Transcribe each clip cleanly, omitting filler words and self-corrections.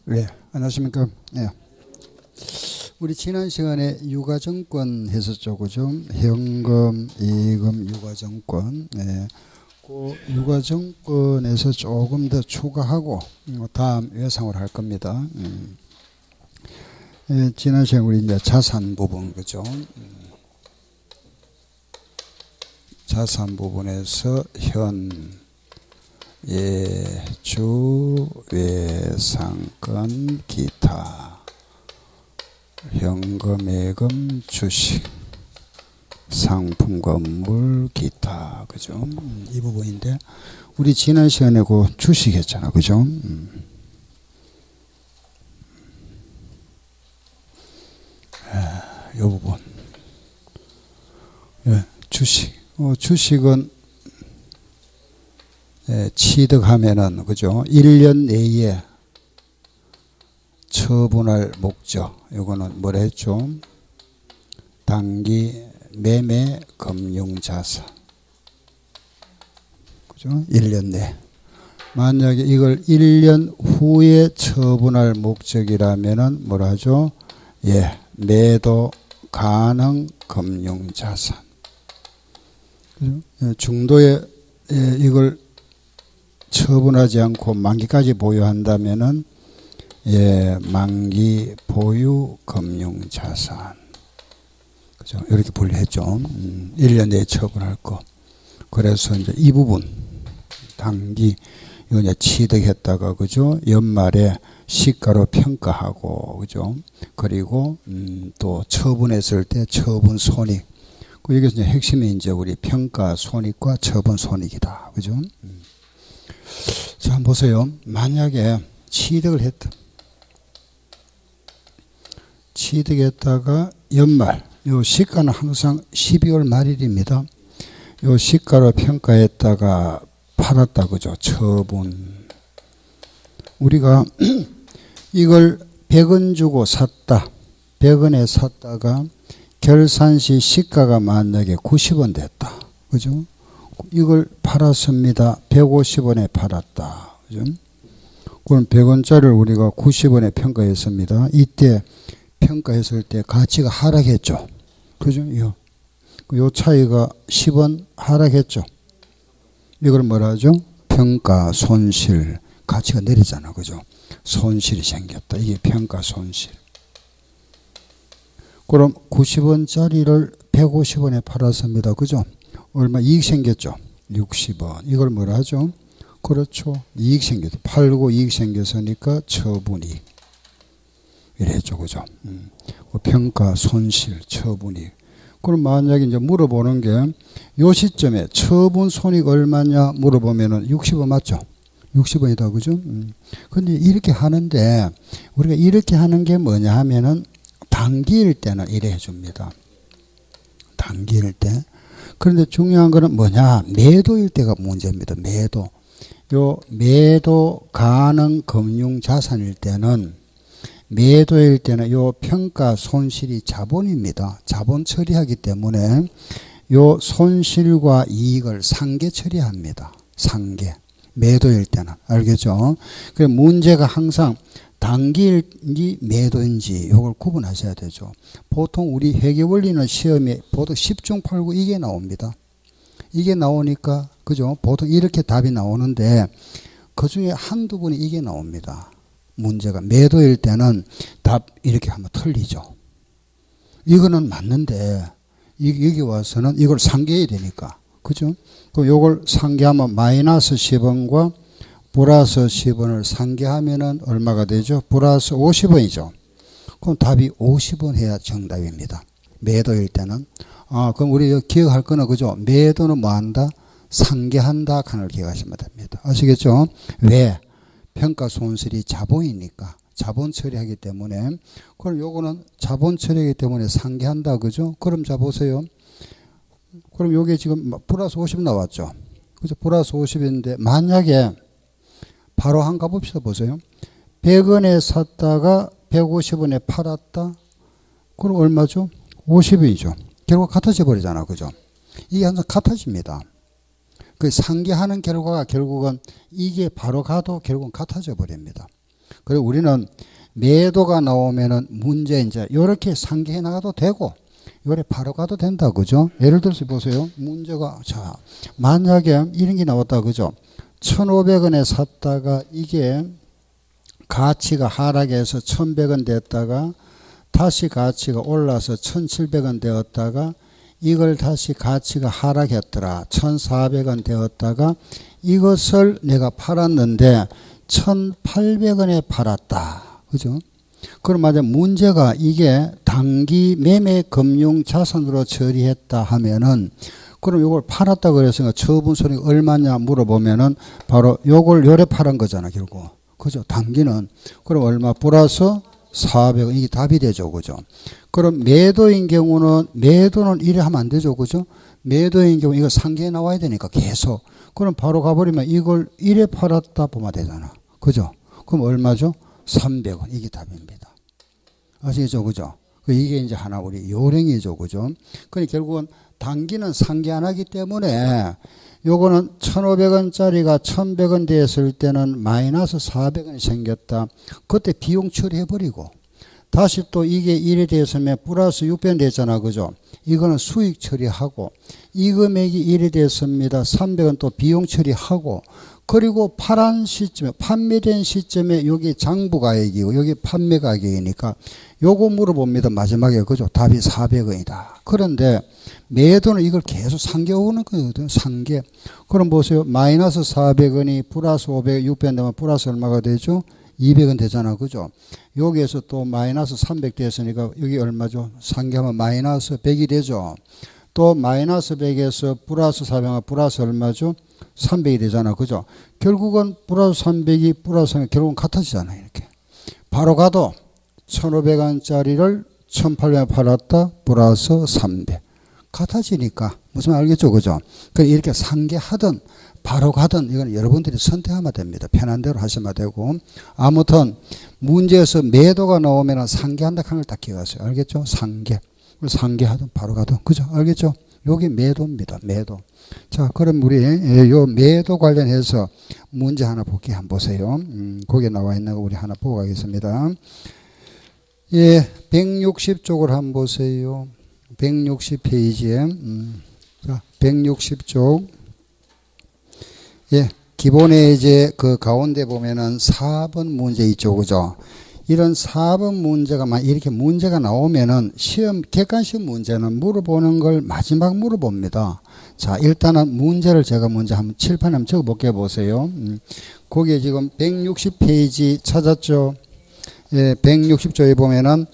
네, 안녕하십니까. 네. 우리 지난 시간에 유가증권 했었죠, 그죠? 현금, 예금, 유가증권. 네. 그 유가증권에서 조금 더 추가하고 다음 예상을 할 겁니다. 네, 지난 시간에 우리 이제 자산 부분, 그죠? 자산 부분에서 현, 예주, 외상권, 기타, 현금, 예금, 주식, 상품, 건물, 기타, 그죠? 이 부분인데, 우리 지난 시간에 그 주식 했잖아, 그죠? 이 부분. 예, 주식. 주식은 취득하면은, 그죠? 1년 내에 처분할 목적. 요거는 뭐라 했죠? 단기 매매 금융자산. 그죠? 1년 내. 만약에 이걸 1년 후에 처분할 목적이라면은 뭐라 하죠? 예, 매도 가능 금융자산. 그죠? 중도에 이걸 처분하지 않고 만기까지 보유한다면은 예, 만기 보유 금융자산. 그죠? 이렇게 분류했죠. 1년 내에 처분할 거. 그래서 이제 이 부분 단기 이거 이제 취득했다가 그죠? 연말에 시가로 평가하고 그죠? 그리고 또 처분했을 때 처분 손익. 여기서 이제 핵심이 이제 우리 평가 손익과 처분 손익이다. 그죠? 자, 한번 보세요. 만약에 취득을 했다. 취득했다가 연말, 요 시가는 항상 12월 말일입니다. 요 시가로 평가했다가 팔았다. 그죠? 처분. 우리가 이걸 100원 주고 샀다. 100원에 샀다가 결산 시 시가가 만약에 90원 됐다. 그죠? 이걸 팔았습니다. 150원에 팔았다. 그죠? 그럼 100원짜리를 우리가 90원에 평가했습니다. 이때 평가했을 때 가치가 하락했죠. 그죠? 요 차이가 10원 하락했죠. 이걸 뭐라 하죠? 평가 손실. 가치가 내리잖아. 그죠? 손실이 생겼다. 이게 평가 손실. 그럼 90원짜리를 150원에 팔았습니다. 그죠? 얼마 이익 생겼죠? 60원. 이걸 뭐라 하죠? 그렇죠. 이익 생겼죠. 팔고 이익 생겼으니까 처분이익. 이랬죠. 그죠? 평가, 손실, 처분이익. 그럼 만약에 이제 물어보는 게 요 시점에 처분 손익 얼마냐 물어보면은 60원 맞죠? 60원이다. 그죠? 근데 이렇게 하는데 우리가 이렇게 하는 게 뭐냐 하면은 단기일 때는 이래 해줍니다. 단기일 때. 그런데 중요한 거는 뭐냐? 매도일 때가 문제입니다. 매도. 요 매도 가능 금융 자산일 때는 매도일 때는 요 평가 손실이 자본입니다. 자본 처리하기 때문에 요 손실과 이익을 상계 처리합니다. 상계. 매도일 때는. 알겠죠? 그래서 문제가 항상 단기인지 매도인지 이걸 구분하셔야 되죠. 보통 우리 회계원리는 시험에 보통 10중 8구 이게 나옵니다. 이게 나오니까 그죠? 보통 이렇게 답이 나오는데 그중에 한두 분이 이게 나옵니다. 문제가 매도일 때는 답 이렇게 하면 틀리죠. 이거는 맞는데 여기 와서는 이걸 상계해야 되니까. 그죠? 그럼 이걸 상계하면 마이너스 10원과 플러스 10원을 상계하면은 얼마가 되죠? 플러스 50원이죠. 그럼 답이 50원 해야 정답입니다. 매도일 때는. 그럼 우리 기억할 거는 그죠? 매도는 뭐 한다? 상계한다. 칸을 기억하시면 됩니다. 아시겠죠? 왜? 평가 손실이 자본이니까. 자본 처리하기 때문에. 그럼 요거는 자본 처리하기 때문에 상계한다. 그죠? 그럼 자 보세요. 그럼 요게 지금 플러스 50 나왔죠? 그죠? 플러스 50인데 만약에 바로 한 가봅시다. 보세요. 100원에 샀다가 150원에 팔았다. 그럼 얼마죠? 50원이죠. 결국 같아져 버리잖아. 그죠? 이게 항상 같아집니다. 그 상계하는 결과가 결국은 이게 바로 가도 결국은 같아져 버립니다. 그리고 우리는 매도가 나오면은 문제 이제 요렇게 상기해 나가도 되고 요래 바로 가도 된다. 그죠? 예를 들어서 보세요. 문제가 자, 만약에 이런 게 나왔다. 그죠? 1,500원에 샀다가 이게 가치가 하락해서 1,100원 됐다가 다시 가치가 올라서 1,700원 되었다가 이걸 다시 가치가 하락했더라. 1,400원 되었다가 이것을 내가 팔았는데 1,800원에 팔았다. 그죠? 그럼 만약 문제가 이게 단기 매매 금융 자산으로 처리했다 하면은 그럼 요걸 팔았다 그랬으니까 처분 손익 얼마냐 물어보면은 바로 요걸 요래 팔은 거잖아, 결국. 그죠? 단기는. 그럼 얼마 플러스 400원. 이게 답이 되죠. 그죠? 그럼 매도인 경우는 매도는 이래 하면 안 되죠. 그죠? 매도인 경우 이거 상계에 나와야 되니까 계속. 그럼 바로 가버리면 이걸 이래 팔았다 보면 되잖아. 그죠? 그럼 얼마죠? 300원. 이게 답입니다. 아시겠죠? 그죠? 이게 이제 하나 우리 요령이죠. 그죠? 그러니까 결국은 단기는 상계 안 하기 때문에 요거는 1,500원짜리가 1,100원 됐을 때는 마이너스 400원이 생겼다. 그때 비용 처리해버리고 다시 또 이게 1이 됐으면 플러스 600원 됐잖아. 그죠? 이거는 수익 처리하고 이 금액이 1이 됐습니다. 300원 또 비용 처리하고 그리고 팔한 시점에 판매된 시점에 여기 장부 가액이고 여기 판매 가격이니까 요거 물어봅니다. 마지막에. 그죠? 답이 400원이다. 그런데 매도는 이걸 계속 상계 오는 거거든. 상계. 그럼 보세요. 마이너스 400원이 플러스 500, 600원 되면 플러스 얼마가 되죠? 200원 되잖아. 그죠? 여기에서 또 마이너스 300 됐으니까 여기 얼마죠? 상계하면 마이너스 100이 되죠. 또 마이너스 100에서 플러스 400은 플러스 얼마죠? 300이 되잖아. 그죠? 결국은 플러스 300이 플러스 300 결국은 같아지잖아. 이렇게. 바로 가도 1,500원짜리를 1,800원 팔았다. 플러스 300. 같아지니까. 무슨 말 알겠죠? 그죠? 이렇게 상계하든 바로 가든 이건 여러분들이 선택하면 됩니다. 편한 대로 하시면 되고. 아무튼 문제에서 매도가 나오면 상계한다 하는 걸 딱 기억하세요. 알겠죠? 상계. 상계하든 바로 가든. 그죠? 알겠죠? 여기 매도입니다. 매도. 자, 그럼 우리 요 매도 관련해서 문제 하나 볼게요. 한번 보세요. 거기에 나와 있는 거 우리 하나 보고 가겠습니다. 예, 160쪽을 한번 보세요. 160페이지에. 자, 160쪽. 예, 기본에 이제 그 가운데 보면은 4번 문제 있죠. 그죠? 이런 4번 문제가 막 이렇게 문제가 나오면은 시험, 객관시험 문제는 물어보는 걸 마지막 물어봅니다. 자, 일단은 문제를 제가 먼저 한번 칠판에 한번 적어 볼게요. 보세요. 거기에 지금 160페이지 찾았죠? 예, 160쪽에 보면은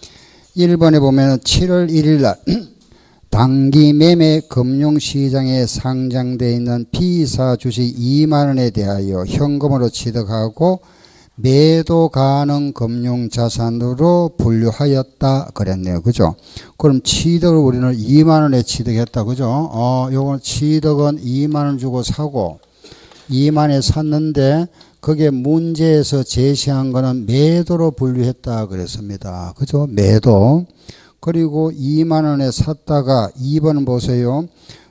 1번에 보면은 7월 1일 날 단기 매매 금융시장에 상장되어 있는 B사 주식 2만 원에 대하여 현금으로 취득하고 매도 가능 금융자산으로 분류하였다 그랬네요. 그죠? 그럼 취득을 우리는 2만 원에 취득했다. 그죠? 요건 취득은 2만 원 주고 사고 2만 원에 샀는데 그게 문제에서 제시한 거는 매도로 분류했다 그랬습니다. 그죠? 매도. 그리고 2만 원에 샀다가 2번 보세요.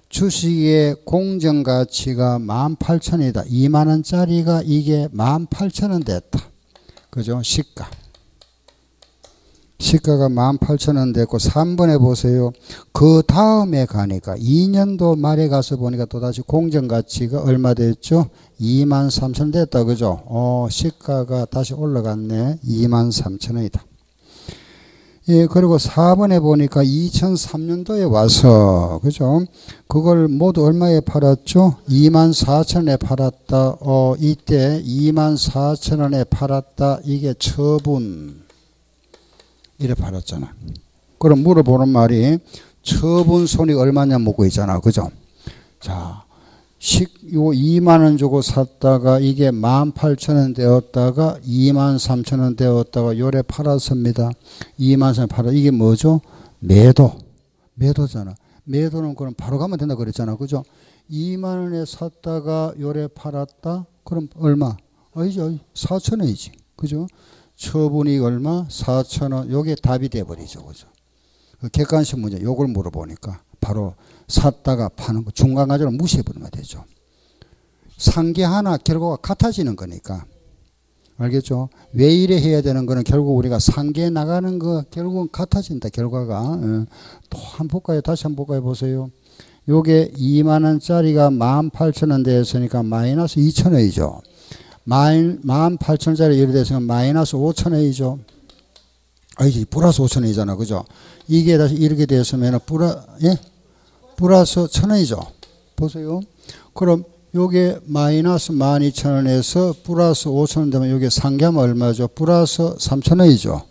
주식의 공정가치가 18,000원이다. 2만 원짜리가 이게 18,000원 됐다. 그죠? 시가. 시가가 18,000원 됐고 3번에 보세요. 그 다음에 가니까 2년도 말에 가서 보니까 또다시 공정가치가 얼마 됐죠? 23,000원 됐다. 그죠? 시가가 다시 올라갔네. 23,000원이다. 예, 그리고 4번에 보니까 2003년도에 와서, 그죠? 그걸 모두 얼마에 팔았죠? 24,000원에 팔았다. 이때 24,000원에 팔았다. 이게 처분. 이래 팔았잖아. 그럼 물어보는 말이 처분 손익 얼마냐 묻고 있잖아. 그죠? 자, 요 2만 원 주고 샀다가 이게 18,000원 되었다가 23,000원 되었다가 요래 팔았습니다. 23,000원 팔아. 이게 뭐죠? 매도. 매도잖아. 매도는 그럼 바로 가면 된다 그랬잖아. 그죠? 2만 원에 샀다가 요래 팔았다. 그럼 얼마? 아니죠. 4,000원이지. 그죠? 처분이 얼마? 4,000원. 요게 답이 돼 버리죠. 그죠? 객관식 문제 요걸 물어보니까 바로 샀다가 파는 거 중간 과정을 무시해버리면 되죠. 상계 하나 결과가 같아지는 거니까. 알겠죠? 왜 이래 해야 되는 거는 결국 우리가 상계에 나가는 거 결국은 같아진다. 결과가. 또 한 볼까요? 다시 한 번 볼까요? 보세요. 요게 2만 원짜리가 18,000원 되었으니까 마이너스 2,000원이죠. 18,000원짜리 예를 들어서 마이너스 5,000원이죠. 아니지, 플러스 5,000원이잖아. 그죠? 이게 다시 이렇게 되었으면 플러스 1,000원이죠. 보세요. 그럼 요게 마이너스 12,000원에서 플러스 5,000원 되면 요게 상계하면 얼마죠? 플러스 3,000원이죠.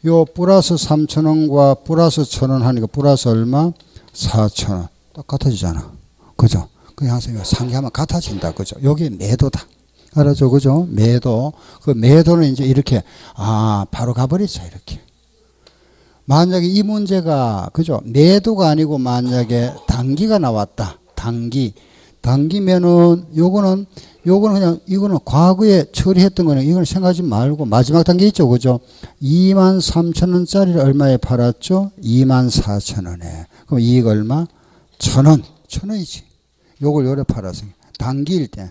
요 플러스 3,000원과 플러스 1,000원 하니까 플러스 얼마? 4,000원. 똑같아지잖아. 그죠? 그 항상 상계하면 같아진다. 그죠? 요게 매도다. 알았죠? 그죠? 매도. 그 매도는 이제 이렇게, 바로 가버리죠. 이렇게. 만약에 이 문제가, 그죠? 매도가 아니고 만약에 단기가 나왔다. 단기면은 요거는 그냥 이거는 과거에 처리했던 거는 이거는 생각하지 말고 마지막 단계 있죠. 그죠? 23,000원짜리를 얼마에 팔았죠? 24,000원에. 그럼 이익 얼마? 1,000원. 1,000원이지. 요걸 요래 팔았어요. 단기일 때.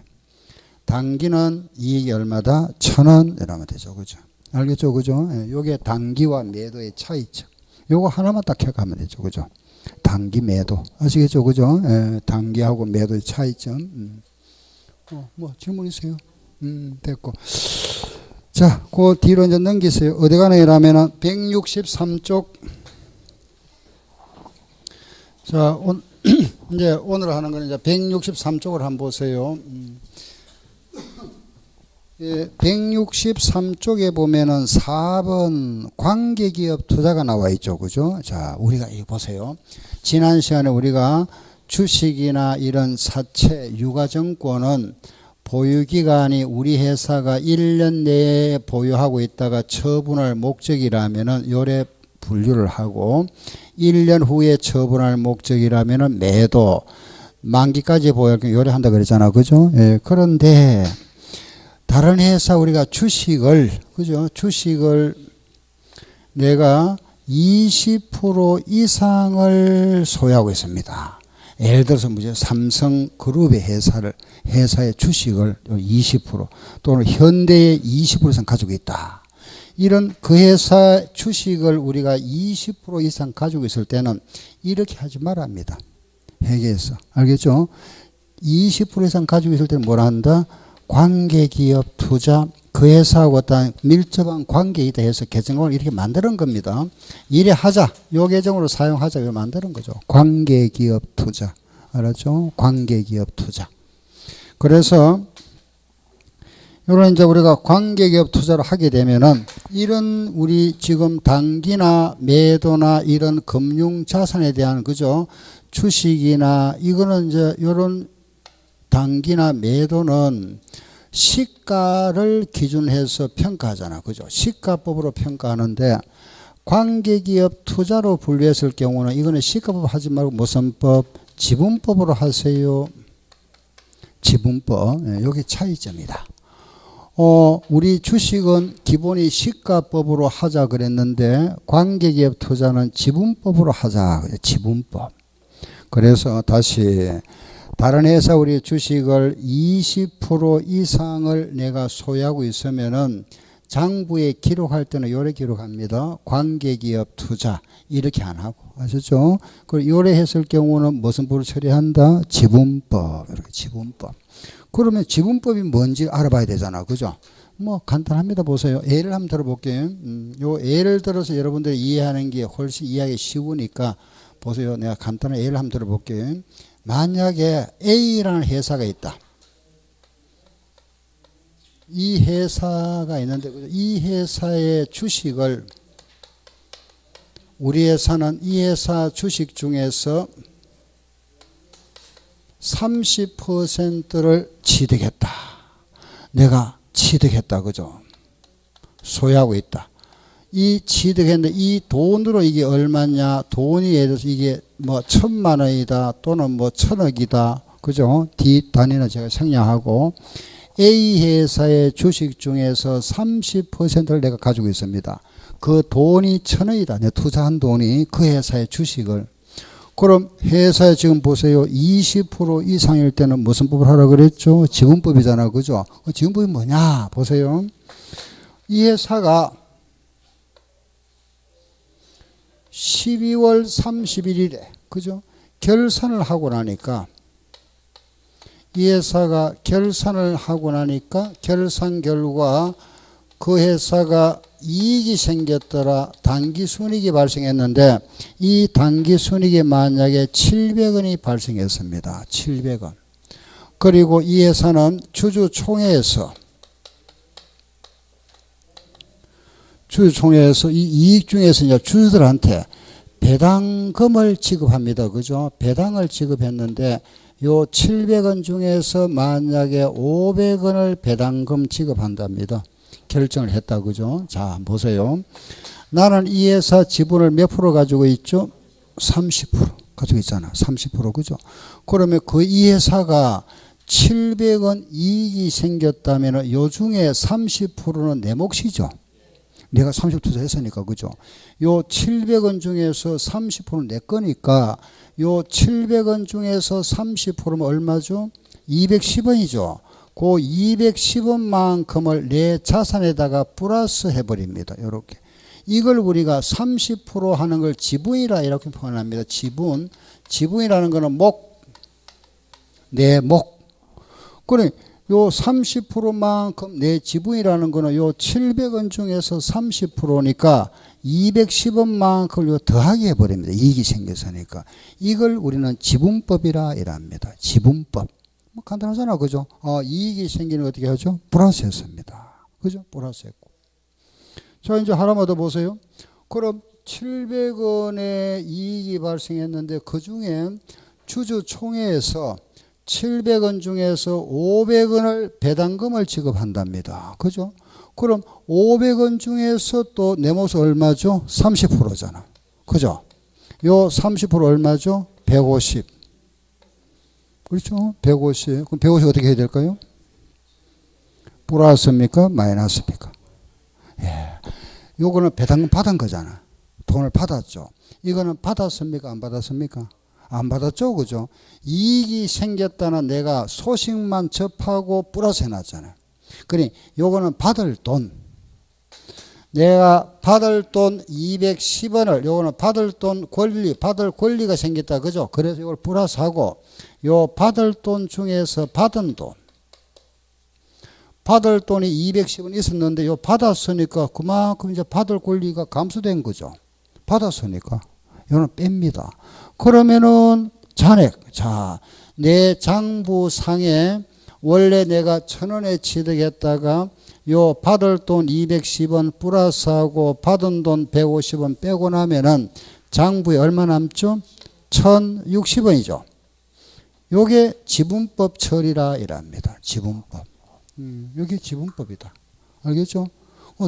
단기는 이익이 얼마다? 1,000원 이라면 되죠. 그죠? 알겠죠? 그죠? 요게 단기와 매도의 차이점. 요거 하나만 딱 기억하면 되죠. 그죠? 단기 매도. 아시겠죠? 그죠? 단기하고 매도의 차이점. 뭐 질문 있어요? 됐고. 자, 그 뒤로 이제 넘기세요. 어디 가나 이러면은 163쪽. 자, 이제 오늘 하는 거는 이제 163쪽을 한번 보세요. 163쪽에 보면은 4번 관계기업 투자가 나와 있죠. 그죠? 자, 우리가 이거 보세요. 지난 시간에 우리가 주식이나 이런 사채, 유가증권은 보유기간이 우리 회사가 1년 내에 보유하고 있다가 처분할 목적이라면은 요래 분류를 하고 1년 후에 처분할 목적이라면은 매도, 만기까지 보유할 경 요래 한다 그랬잖아. 그죠? 예, 그런데 다른 회사 우리가 주식을, 그죠? 주식을 내가 20% 이상을 소유하고 있습니다. 예를 들어서 삼성그룹의 회사의 주식을 20% 또는 현대의 20% 이상 가지고 있다. 이런 그 회사 주식을 우리가 20% 이상 가지고 있을 때는 이렇게 하지 말합니다. 회계에서. 알겠죠? 20% 이상 가지고 있을 때는 뭐라 한다? 관계기업 투자, 그 회사하고 어떤 밀접한 관계에 있다 해서 계정을 이렇게 만드는 겁니다. 이래 하자. 요 계정으로 사용하자. 이걸 만드는 거죠. 관계기업 투자. 알았죠? 관계기업 투자. 그래서 요런 이제 우리가 관계기업 투자를 하게 되면은 이런 우리 지금 단기나 매도나 이런 금융 자산에 대한 그죠? 주식이나 이거는 이제 요런 단기나 매도는 시가를 기준해서 평가하잖아. 그죠? 시가법으로 평가하는데 관계기업 투자로 분류했을 경우는 이거는 시가법 하지 말고 무슨 법? 지분법으로 하세요. 지분법. 여기 차이점이다. 우리 주식은 기본이 시가법으로 하자 그랬는데 관계기업 투자는 지분법으로 하자. 지분법. 그래서 다시 다른 회사 우리 주식을 20% 이상을 내가 소유하고 있으면은 장부에 기록할 때는 요래 기록합니다. 관계기업 투자 이렇게 안 하고 아셨죠? 그리고 요래 했을 경우는 무슨 법을 처리한다? 지분법. 이렇게 지분법. 그러면 지분법이 뭔지 알아봐야 되잖아. 그죠? 뭐 간단합니다. 보세요. 예를 한번 들어볼게요. 요 예를 들어서 여러분들이 이해하는 게 훨씬 이해하기 쉬우니까 보세요. 내가 간단한 예를 한번 들어볼게요. 만약에 A라는 회사가 있다. 이 회사가 있는데 이 회사의 주식을 우리 회사는 이 회사 주식 중에서 30%를 취득했다. 내가 취득했다. 그죠? 소유하고 있다. 이 취득했는데 이 돈으로 이게 얼마냐? 돈이 예를 들어서 이게 뭐 1,000만 원이다. 또는 뭐 1,000억이다. 그죠? D 단위는 제가 생략하고 A 회사의 주식 중에서 30%를 내가 가지고 있습니다. 그 돈이 1,000원이다. 내가 투자한 돈이 그 회사의 주식을. 그럼 회사에 지금 보세요. 20% 이상일 때는 무슨 법을 하라고 그랬죠? 지분법이잖아. 그죠? 지분법이 뭐냐? 보세요. 이 회사가 12월 31일에 그죠? 결산을 하고 나니까 이 회사가 결산을 하고 나니까 결산 결과 그 회사가 이익이 생겼더라. 당기순이익이 발생했는데 이 당기순이익이 만약에 700원이 발생했습니다. 700원. 그리고 이 회사는 주주총회에서 이 이익 중에서 이제 주주들한테 배당금을 지급합니다. 그죠? 배당을 지급했는데 요 700원 중에서 만약에 500원을 배당금 지급한답니다. 결정을 했다. 그죠? 자, 보세요. 나는 이 회사 지분을 몇 프로 가지고 있죠? 30% 가지고 있잖아. 30% 그죠? 그러면 그 이 회사가 700원 이익이 생겼다면 요 중에 30%는 내 몫이죠. 내가 30 투자했으니까 그죠? 요 700원 중에서 30%는 내 거니까 요 700원 중에서 30%면 얼마죠? 210원이죠. 그 210원만큼을 내 자산에다가 플러스 해버립니다. 이렇게. 이걸 우리가 30% 하는 걸 지분이라 이렇게 표현합니다. 지분이라는 거는 내 목. 그래. 요 30%만큼 내 지분이라는 거는 요 700원 중에서 30%니까 210원만큼을 요 더하게 해버립니다. 이익이 생겨서니까. 이걸 우리는 지분법이라 이랍니다. 지분법. 뭐 간단하잖아. 그죠? 이익이 생기는 거 어떻게 하죠? 플러스 했습니다. 그죠? 플러스 했고. 자, 이제 하나만 더 보세요. 그럼 700원의 이익이 발생했는데 그 중에 주주총회에서 700원 중에서 500원을 배당금을 지급한답니다. 그죠? 그럼 500원 중에서 또 내 몫은 얼마죠? 30%잖아. 그죠? 요 30% 얼마죠? 150. 그렇죠? 150. 그럼 150 어떻게 해야 될까요? 플러스입니까? 마이너스입니까? 예. 요거는 배당금 받은 거잖아. 돈을 받았죠. 이거는 받았습니까? 안 받았습니까? 안 받았죠. 그죠? 이익이 생겼다는 내가 소식만 접하고 플러스 해놨잖아요. 그러니 요거는 받을 돈. 내가 받을 돈 210원을 요거는 받을 돈 받을 권리가 생겼다. 그죠? 그래서 이걸 플러스하고 요 받을 돈 중에서 받은 돈. 받을 돈이 210원 있었는데 요 받았으니까 그만큼 이제 받을 권리가 감소된 거죠. 받았으니까. 이거는 뺍니다. 그러면은 잔액. 자, 내 장부상에 원래 내가 1,000원에 취득했다가 요 받을 돈 210원 플러스하고 받은 돈 150원 빼고 나면은 장부에 얼마 남죠? 1,060원이죠. 요게 지분법 처리라 이랍니다. 지분법. 여기 지분법이다. 알겠죠?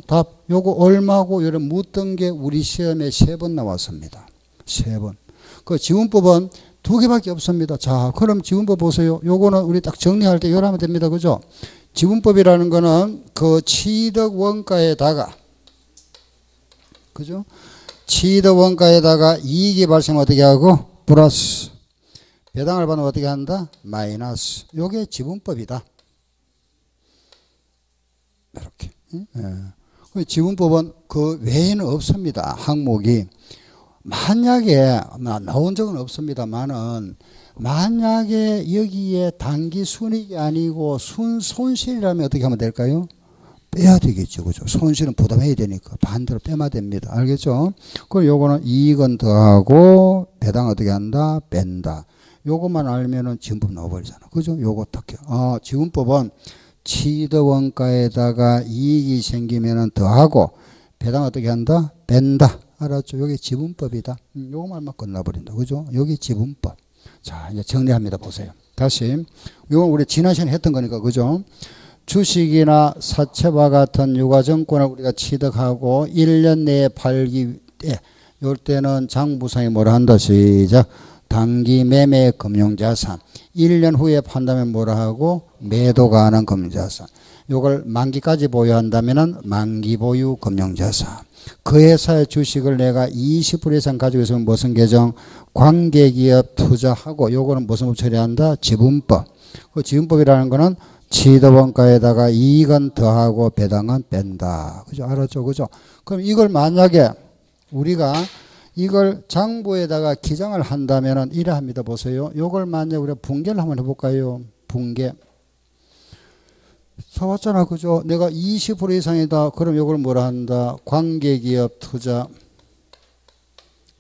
답, 요거 얼마고, 이런 묻던 게 우리 시험에 3번 나왔습니다. 3번. 그 지분법은 2개밖에 없습니다. 자, 그럼 지분법 보세요. 요거는 우리 딱 정리할 때 요러면 됩니다. 그죠? 지분법이라는 거는 그 취득 원가에다가, 그죠? 취득 원가에다가 이익이 발생하면 어떻게 하고? 플러스. 배당을 받으면 어떻게 한다? 마이너스. 요게 지분법이다. 이렇게. 예. 지분법은 그 외에는 없습니다. 항목이. 만약에, 나온 적은 없습니다만은, 만약에 여기에 단기 순이익이 아니고 손실이라면 어떻게 하면 될까요? 빼야 되겠죠. 그죠? 손실은 부담해야 되니까 반대로 빼면 됩니다. 알겠죠? 그리고 요거는 이익은 더하고, 배당 어떻게 한다? 뺀다. 요것만 알면은 지분법 나와버리잖아. 그죠? 요거 어떻게. 지분법은 취득원가에다가 이익이 생기면은 더하고 배당 어떻게 한다? 뺀다. 알았죠? 여기 지분법이다. 요거만 끝나버린다. 그죠? 여기 지분법. 자, 이제 정리합니다. 보세요. 다시. 요건 우리 지난 시간에 했던 거니까. 그죠? 주식이나 사채와 같은 유가증권을 우리가 취득하고 1년 내에 팔기 때, 요 때는 장부상에 뭐라 한다? 시작. 단기 매매 금융자산. 1년 후에 판다면 뭐라 하고? 매도 가능 금융자산. 요걸 만기까지 보유한다면은 만기 보유 금융자산. 그 회사의 주식을 내가 20% 이상 가지고 있으면 무슨 계정? 관계기업 투자하고 요거는 무슨 법 처리한다? 지분법. 그 지분법이라는 거는 취득원가에다가 이익은 더하고 배당은 뺀다. 그죠? 알았죠? 그죠? 그럼 이걸 만약에 우리가 이걸 장부에다가 기장을 한다면은 이래 합니다. 보세요. 요걸 만약에 우리가 분계를 한번 해볼까요? 분계. 사왔잖아. 그죠? 내가 20% 이상이다. 그럼 요걸 뭐라 한다? 관계기업 투자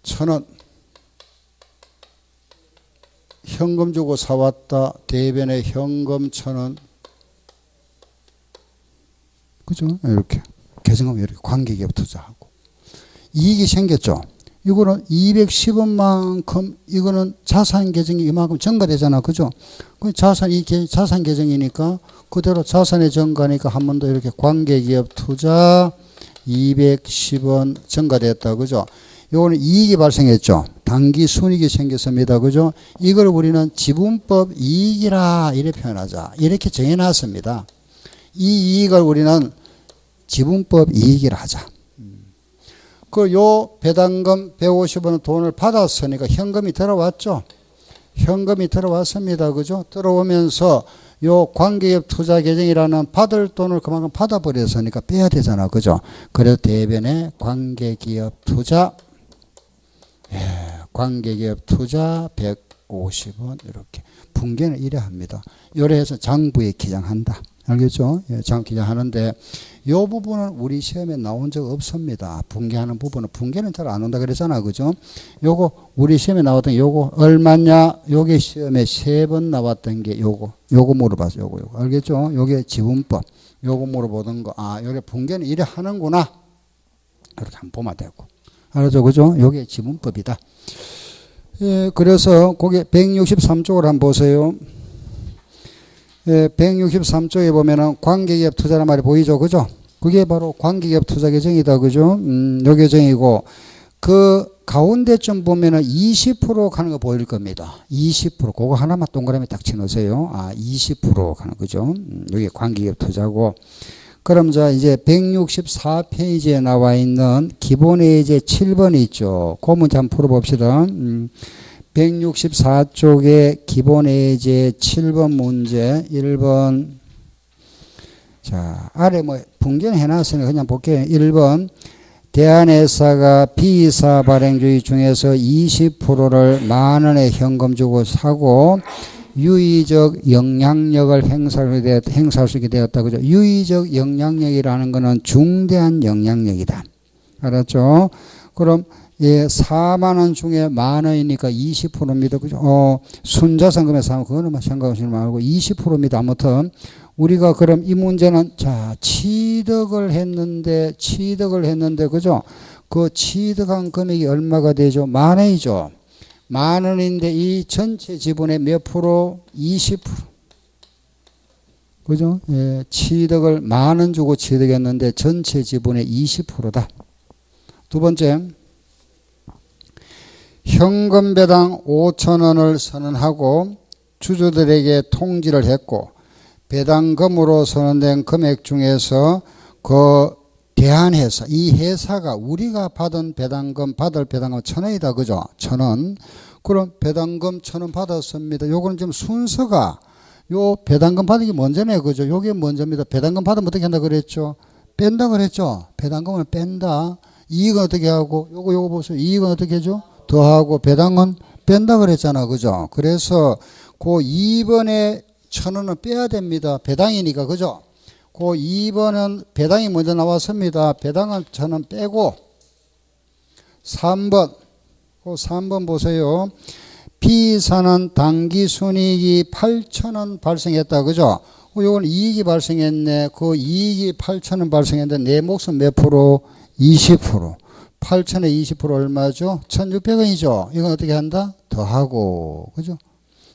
1,000원. 현금 주고 사왔다. 대변에 현금 1,000원. 그죠? 이렇게. 계정하면 이렇게 관계기업 투자하고. 이익이 생겼죠? 이거는 210원만큼, 이거는 자산 계정이 이만큼 증가되잖아. 그죠? 그 자산 계정이니까 그대로 자산의 증가니까 한 번 더 이렇게 관계기업 투자 210원 증가됐다. 그죠? 요거는 이익이 발생했죠. 단기 순이익이 생겼습니다. 그죠? 이걸 우리는 지분법 이익이라 이렇게 표현하자. 이렇게 정해놨습니다. 이 이익을 우리는 지분법 이익이라 하자. 그 요 배당금 150원 돈을 받았으니까 현금이 들어왔죠. 현금이 들어왔습니다. 그죠? 들어오면서 요 관계기업 투자 계정이라는 받을 돈을 그만큼 받아버렸으니까 빼야 되잖아. 그죠? 그래서 대변에 관계기업 투자, 관계기업 투자 150원 이렇게 분계는 이래 합니다. 요래 해서 장부에 기장한다. 알겠죠? 예, 장 기장하는데 요 부분은 우리 시험에 나온 적 없습니다. 분계하는 부분은 분계는 잘 안 온다 그랬잖아. 그죠? 요거 우리 시험에 나왔던 요거 얼마냐? 요게 시험에 3번 나왔던 게 요거 물어봤어. 요거 알겠죠? 요게 지분법. 요거 물어보던 거. 아, 요게 분계는 이래 하는구나. 이렇게 한번 보면 되고. 알았죠? 그죠? 요게 지분법이다. 예, 그래서 거기 163쪽을 한번 보세요. 예, 163쪽에 보면은 관계기업 투자란 말이 보이죠? 그죠? 그게 바로 관계기업 투자 계정이다. 그죠? 요 계정이고, 그 가운데쯤 보면은 20% 가는 거 보일 겁니다. 20%. 그거 하나만 동그라미 딱 쳐놓으세요. 아, 20% 가는 거죠. 여기 관계기업 투자고. 그럼 자, 이제 164페이지에 나와 있는 기본의 예제 7번이 있죠. 그 문제 한번 풀어봅시다. 164쪽에 기본의 예제 7번 문제 1번. 자, 아래 뭐 분계는 해놨으니까 그냥 볼게요. 1번. 대한회사가 B사 발행주의 중에서 20%를 만 원에 현금 주고 사고 유의적 영향력을 행사할 수 있게 되었다. 그죠? 유의적 영향력이라는 것은 중대한 영향력이다. 알았죠? 그럼 예, 4만 원 중에 만 원이니까 20%입니다. 그죠? 순자산금에 사면 그거는 생각하시지 말고 20%입니다. 아무튼 우리가 그럼 이 문제는 자, 취득을 했는데 그죠? 그 취득한 금액이 얼마가 되죠? 만 원이죠. 만 원인데 이 전체 지분의 몇 프로? 20%. 그죠? 예, 취득을 만 원 주고 취득했는데 전체 지분의 20%다. 두 번째. 현금 배당 5,000원을 선언하고 주주들에게 통지를 했고 배당금으로 선언된 금액 중에서 그 대한회사, 이 회사가 우리가 받을 배당금 1,000원이다. 그죠? 1,000원. 그럼 배당금 1,000원 받았습니다. 요거는 지금 순서가 요 배당금 받은 게 먼저네. 그죠? 요게 먼저입니다. 배당금 받으면 어떻게 한다 그랬죠? 뺀다 그랬죠? 배당금을 뺀다. 이익은 어떻게 하고 요거 보세요. 이익은 어떻게 해줘? 더하고 배당은 뺀다 그랬잖아. 그죠? 그래서 그 2번에 1,000원은 빼야 됩니다. 배당이니까. 그죠? 그 2번은 배당이 먼저 나왔습니다. 배당은 1,000원 빼고 3번. 그 3번 보세요. B사는 단기 순이익이 8,000원 발생했다. 그죠? 요건 이익이 발생했네. 그 이익이 8,000원 발생했는데 내 몫은 몇 프로? 20%. 8,000에 20% 얼마죠? 1,600원이죠. 이건 어떻게 한다? 더하고. 그죠?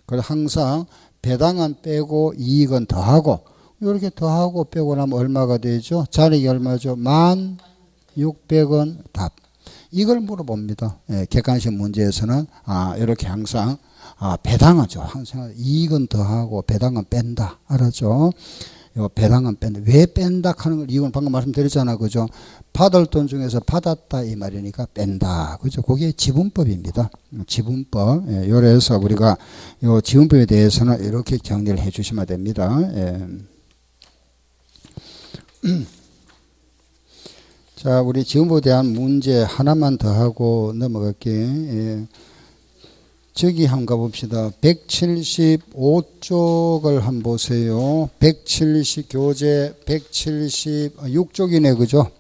그래서 항상 배당은 빼고 이익은 더하고. 이렇게 더하고 빼고 나면 얼마가 되죠? 잔액이 얼마죠? 1,600원 답. 이걸 물어봅니다. 예, 객관식 문제에서는 이렇게 항상 배당은 항상 이익은 더하고 배당은 뺀다. 알았죠? 요 배당은 뺀다. 왜 뺀다 하는 걸 이유는 방금 말씀드렸잖아. 그죠? 받을 돈 중에서 받았다 이 말이니까 뺀다. 그죠? 그게 지분법입니다. 지분법. 예, 요래서 우리가 요 지분법에 대해서는 이렇게 정리를 해 주시면 됩니다. 예. 자, 우리 지분법에 대한 문제 하나만 더 하고 넘어갈게. 예. 저기 한번 가봅시다. 175쪽을 한번 보세요. 170 교재 176쪽이네. 그죠?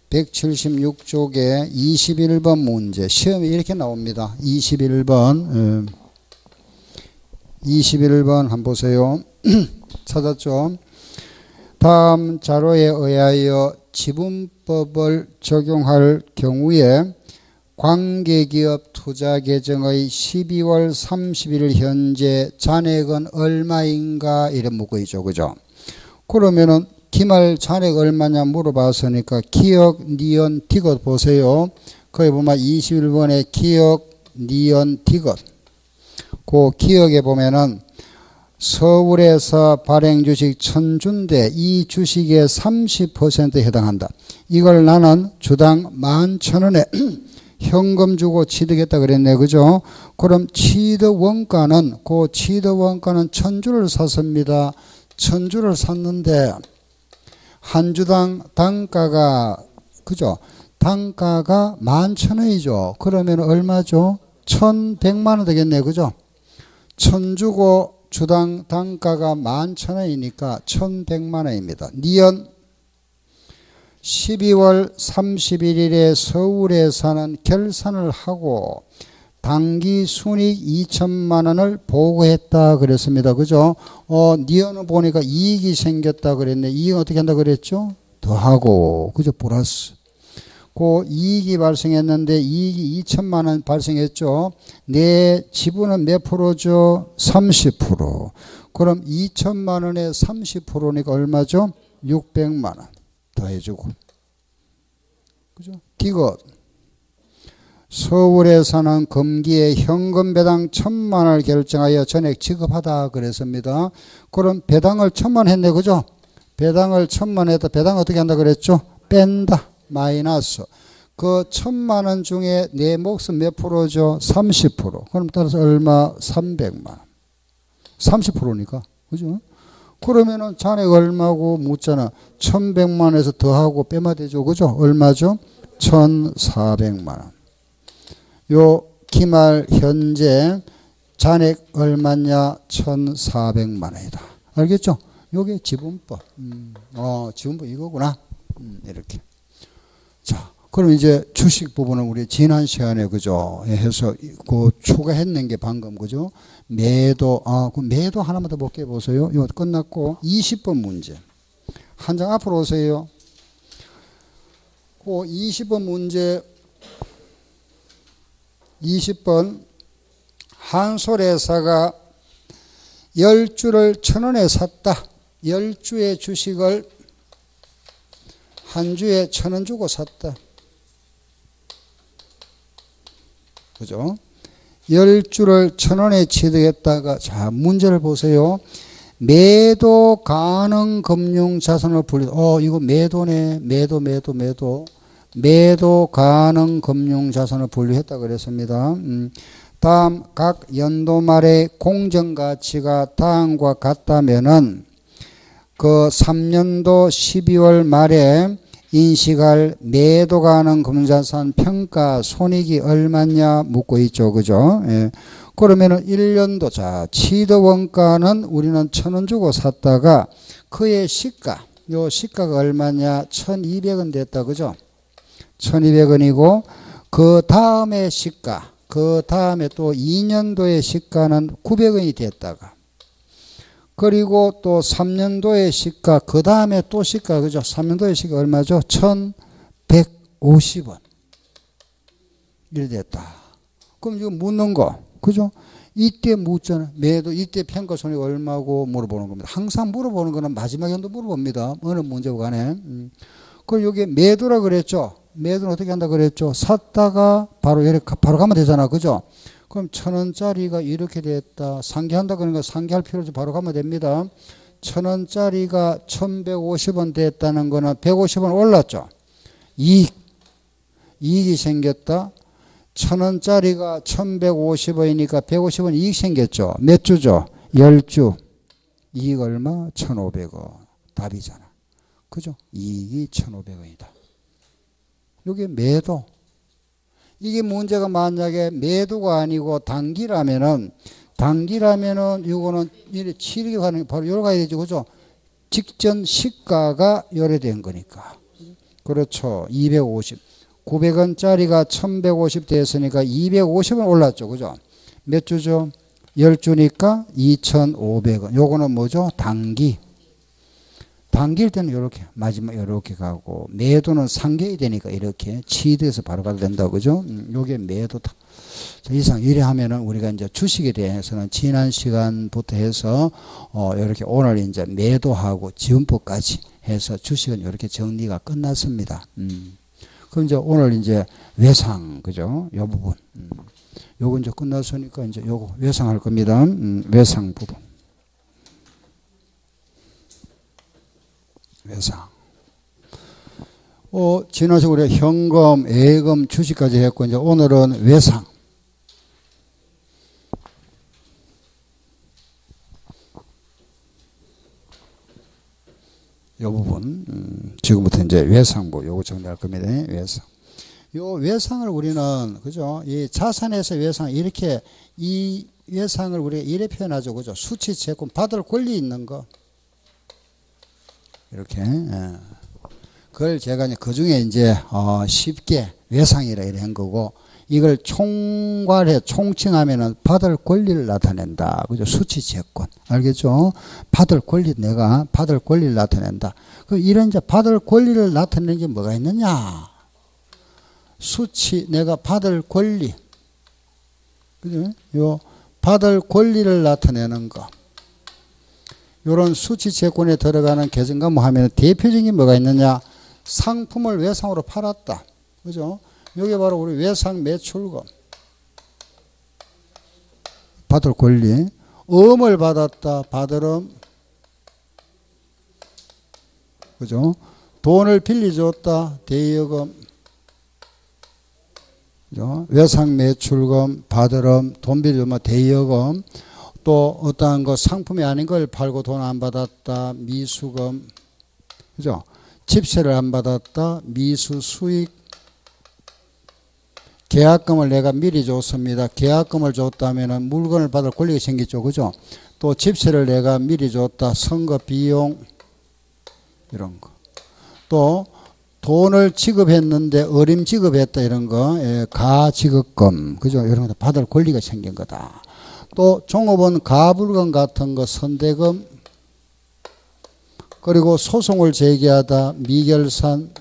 176쪽에 21번 문제. 시험에 이렇게 나옵니다. 21번. 21번 한번 보세요. 찾았죠? 다음 자료에 의하여 지분법을 적용할 경우에 관계기업 투자계정의 12월 30일 현재 잔액은 얼마인가 이래 묻고 있죠. 그죠? 그러면은 기말 잔액 얼마냐 물어봤으니까 기억, 니은, 디귿 보세요. 거기 보면 21번에 기억, 니은, 디귿. 그 기억에 보면은 서울에서 발행 주식 1000주인데 이 주식의 30%에 해당한다. 이걸 나는 주당 11,000원에 현금 주고 취득했다 그랬네. 그죠? 그럼 취득 원가는, 그 취득 원가는 1000주를 샀습니다. 1000주를 샀는데, 한 주당 단가가, 그죠? 단가가 11,000원이죠. 그러면 얼마죠? 1100만원 되겠네. 그죠? 1000 주고 주당 단가가 11,000원이니까 1100만원입니다. 니은 12월 31일에 서울에 사는 결산을 하고 당기 순이익 2천만 원을 보고했다 그랬습니다. 그죠? 니은은 보니까 이익이 생겼다 그랬네. 이익은 어떻게 한다 그랬죠? 더하고, 그죠? 플러스. 그 이익이 발생했는데 이익이 2천만 원 발생했죠. 내 지분은 몇 프로죠? 30%. 그럼 2천만 원에 30%니까 얼마죠? 600만 원. 더해주고. 그죠? 디귿. 서울에 사는 금기에 현금 배당 1,000만 원을 결정하여 전액 지급하다 그랬습니다. 그럼 배당을 1,000만 했네. 그죠? 배당을 1,000만 했다. 배당 어떻게 한다 그랬죠? 뺀다. 마이너스. 그 1,000만 원 중에 내 몫은 몇 프로죠? 30%. 그럼 따라서 얼마? 300만 원. 30%니까. 그죠? 그러면은 잔액 얼마고 묻잖아. 1,100만원에서 더하고 빼면 되죠. 그죠? 얼마죠? 1,400만원. 요 기말 현재 잔액 얼마냐? 1,400만원이다. 알겠죠? 요게 지분법. 지분법 이거구나. 이렇게. 자, 그럼 이제 주식 부분은 우리 지난 시간에 그죠? 해서 그 추가했는 게 방금 그죠? 매도, 그 매도 하나만 더 볼게요. 보세요. 이거 끝났고 20번 문제. 한 장 앞으로 오세요. 그 20번 문제 20번 한솔회사가 10주를 1,000원에 샀다. 10주의 주식을 한 주에 1,000원 주고 샀다. 그죠? 10주를 1,000원에 취득했다가, 자, 문제를 보세요. 매도 가능 금융 자산을 이거 매도네. 매도 가능 금융 자산을 분류했다 그랬습니다. 다음, 각 연도 말의 공정 가치가 다음과 같다면은 그 3년도 12월 말에 인식할 매도 가능 금융자산 평가 손익이 얼마냐 묻고 있죠. 그죠? 예. 그러면은 1년도, 자, 취득 원가는 우리는 1,000원 주고 샀다가 그의 시가, 요 시가가 얼마냐? 1,200원 됐다. 그죠? 1,200원이고 그 다음에 시가, 그 다음에 또 2년도의 시가는 900원이 됐다가 그리고 또 3년도의 시가, 그 다음에 또 시가, 그죠? 3년도의 시가 얼마죠? 1,150원. 이래 됐다. 그럼 이거 묻는 거, 그죠? 이때 묻잖아. 매도, 이때 평가 손익 얼마고 물어보는 겁니다. 항상 물어보는 거는 마지막 연도 물어봅니다. 어느 문제고 간에. 그럼 여기 매도라 그랬죠? 매도는 어떻게 한다 그랬죠? 샀다가 바로 이렇게 바로 가면 되잖아. 그죠? 그럼 1,000원짜리가 이렇게 됐다. 상기한다 그러니까 상기할 필요 없이 바로 가면 됩니다. 1,000원짜리가 1,150원 됐다는 거는 150원 올랐죠. 이익이 생겼다. 1,000원짜리가 1,150원이니까 150원 이익 생겼죠. 몇 주죠? 10주. 이익 얼마? 1,500원. 답이잖아. 그죠? 이익이 1,500원이다. 이게 매도. 이게 문제가 만약에 매도가 아니고 단기라면은 이거는 이래 치르게 가는 게 바로 요로 가야 되죠. 그죠? 직전 시가가 요래된 거니까. 그렇죠. 250. 900원짜리가 1,150 됐으니까 250원 올랐죠. 그죠? 몇 주죠? 10주니까 2,500원. 요거는 뭐죠? 단기일 때는 이렇게 마지막 이렇게 가고 매도는 상계이 되니까 이렇게 치드에서 바로 가도 된다고 그죠? 요게 매도다. 자, 이상 이래 하면은 우리가 이제 주식에 대해서는 지난 시간부터 해서 이렇게 오늘 이제 매도하고 지분법까지 해서 주식은 이렇게 정리가 끝났습니다. 그럼 이제 오늘 이제 외상 그죠? 요 부분. 요거 이제 끝났으니까 이제 요거 외상할 겁니다. 외상 부분. 외상. 지난 시간에 우리가 현금, 예금, 주식까지 했고 이제 오늘은 외상. 요 부분 지금부터 이제 외상부 요거 정리할 겁니다. 외상. 요 외상을 우리는 그죠? 이 자산에서 외상 이렇게 이 외상을 우리가 이래 표현하죠. 그죠? 수치 채권 받을 권리 있는 거. 이렇게. 예. 그걸 제가 이제 그 중에 이제 쉽게 외상이라 이런 거고 이걸 총칭하면은 받을 권리를 나타낸다. 그죠? 수치 채권. 알겠죠? 받을 권리, 내가 받을 권리를 나타낸다. 이런 이제 받을 권리를 나타내는 게 뭐가 있느냐? 수치, 내가 받을 권리. 그죠? 요, 받을 권리를 나타내는 거. 요런 수치 채권에 들어가는 계정과목 하면 대표적인 뭐가 있느냐? 상품을 외상으로 팔았다. 그죠? 이게 바로 우리 외상 매출금. 받을 권리. 음을 받았다. 받을음. 그죠? 돈을 빌려줬다. 대여금. 그죠? 외상 매출금, 받을음, 돈 빌려주면 대여금. 또 어떠한 거 상품이 아닌 걸 팔고 돈 안 받았다. 미수금. 그죠? 집세를 안 받았다. 미수 수익. 계약금을 내가 미리 줬습니다. 계약금을 줬다면 물건을 받을 권리가 생기죠. 그죠? 또 집세를 내가 미리 줬다. 선거 비용. 이런 거. 또 돈을 지급했는데 어림 지급했다. 이런 거. 가지급금. 그죠? 이런 거 받을 권리가 생긴 거다. 또 종업원 가불금 같은 거 선대금. 그리고 소송을 제기하다. 미결산.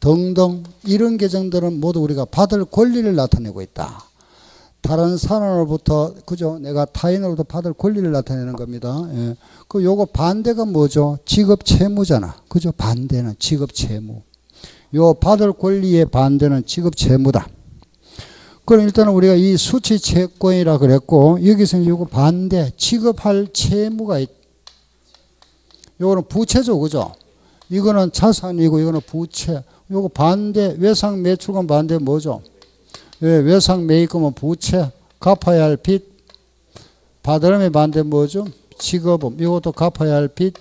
등등 이런 계정들은 모두 우리가 받을 권리를 나타내고 있다. 다른 사람으로부터 그죠? 내가 타인으로부터 받을 권리를 나타내는 겁니다. 예. 그 요거 반대가 뭐죠? 지급 채무잖아. 그죠? 반대는 지급 채무. 요 받을 권리의 반대는 지급 채무다. 그럼 일단은 우리가 이 수치 채권이라 그랬고 여기서 요거 반대 지급할 채무가 있다. 요거는 부채죠. 그죠? 이거는 자산이고 이거는 부채. 요거 반대 외상 매출금 반대 뭐죠? 외상 매입금은 부채, 갚아야 할 빚. 받으름의 반대 뭐죠? 지급금. 이것도 갚아야 할 빚.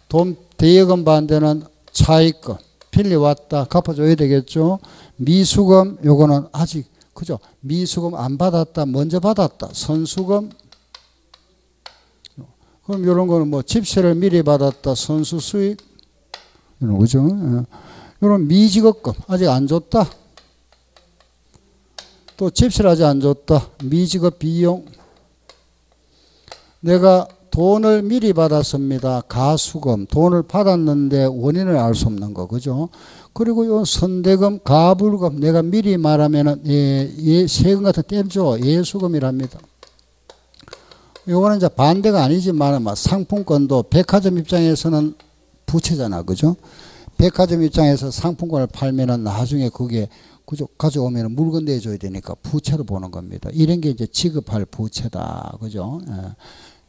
돈 대여금 반대는 차익금. 빌려왔다. 갚아줘야 되겠죠? 미수금 요거는 아직 그죠? 미수금 안 받았다. 먼저 받았다. 선수금. 그럼 이런 거는 뭐 집세를 미리 받았다. 선수 수익. 이런 거죠. 이런 미지급금 아직 안 줬다. 또 집세를 아직 안 줬다. 미지급 비용. 내가 돈을 미리 받았습니다. 가수금. 돈을 받았는데 원인을 알 수 없는 거. 그죠? 그리고 요 선대금, 가불금. 내가 미리 말하면은 세금 같은 땜죠. 예수금이랍니다. 요거는 이제 반대가 아니지만 상품권도 백화점 입장에서는 부채잖아. 그죠? 백화점 입장에서 상품권을 팔면은 나중에 그게 그죠? 가져오면 물건 내줘야 되니까 부채로 보는 겁니다. 이런 게 이제 지급할 부채다. 그죠? 예.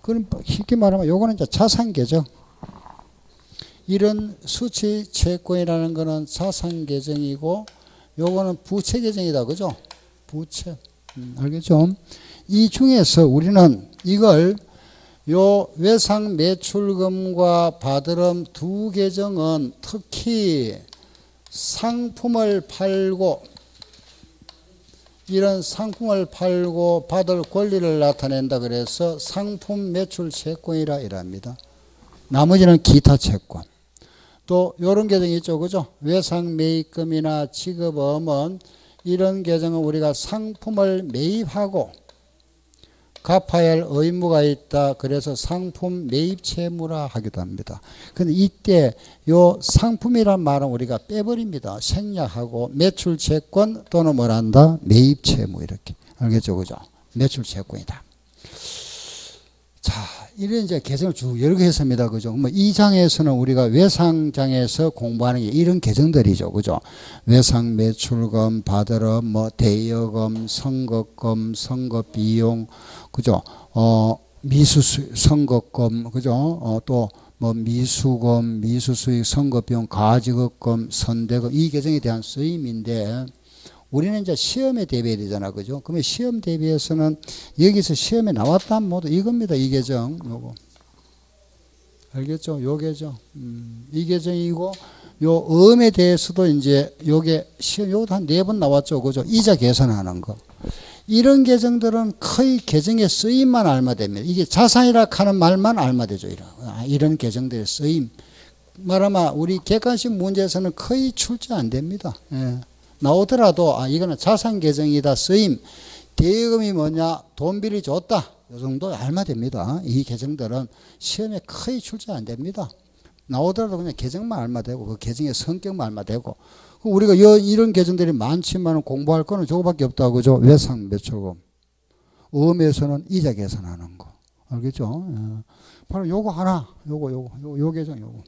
그럼 쉽게 말하면 요거는 이제 자산 계정. 이런 수치 채권이라는 거는 자산 계정이고 요거는 부채 계정이다. 그죠? 부채. 알겠죠? 이 중에서 우리는 이걸 요 외상 매출금과 바드름 두 계정은 특히 상품을 팔고 이런 상품을 팔고 받을 권리를 나타낸다 그래서 상품 매출 채권이라 이랍니다. 나머지는 기타 채권. 또 이런 계정이 있죠. 그죠? 외상 매입금이나 지급음은 이런 계정은 우리가 상품을 매입하고 갚아야 할 의무가 있다. 그래서 상품 매입 채무라 하기도 합니다. 근데 이때 요 상품이란 말은 우리가 빼버립니다. 생략하고 매출 채권 또는 뭐란다? 매입 채무 이렇게. 알겠죠? 그죠? 매출 채권이다. 자, 이런 이제 계정을 쭉 여러 개 했습니다. 그죠? 뭐 이 장에서는 우리가 외상장에서 공부하는 게 이런 계정들이죠. 그죠? 외상 매출금, 바드름, 뭐 대여금, 선거금, 선거비용, 그죠? 선거금, 그죠? 또 뭐 미수금, 미수수익, 선거비용, 가지급금, 선대금 이 계정에 대한 쓰임인데 우리는 이제 시험에 대비해야 되잖아. 그죠? 그러면 시험 대비해서는 여기서 시험에 나왔다면 모두 이겁니다. 이 계정. 요거. 알겠죠? 요 계정. 이 계정이고, 요 음에 대해서도 이제 요게 시험, 요것도 한 4번 나왔죠. 그죠? 이자 계산하는 거. 이런 계정들은 거의 계정의 쓰임만 알면 이게 자산이라 하는 말만 알면 되죠. 이런 계정들의 쓰임. 말하면 우리 객관식 문제에서는 거의 출제 안 됩니다. 예. 나오더라도 이거는 자산 계정이다. 쓰임. 대여금이 뭐냐? 돈비리 줬다. 이 정도 알면 됩니다. 이 계정들은 시험에 거의 출제 안 됩니다. 나오더라도 그냥 계정만 알면 되고 그 계정의 성격만 알면 되고 우리가 이런 계정들이 많지만 공부할 거는 저거밖에 없다. 그죠? 외상 매출금. 음에서는 이자 계산하는 거. 알겠죠? 바로 요거 하나. 요 계정 요거.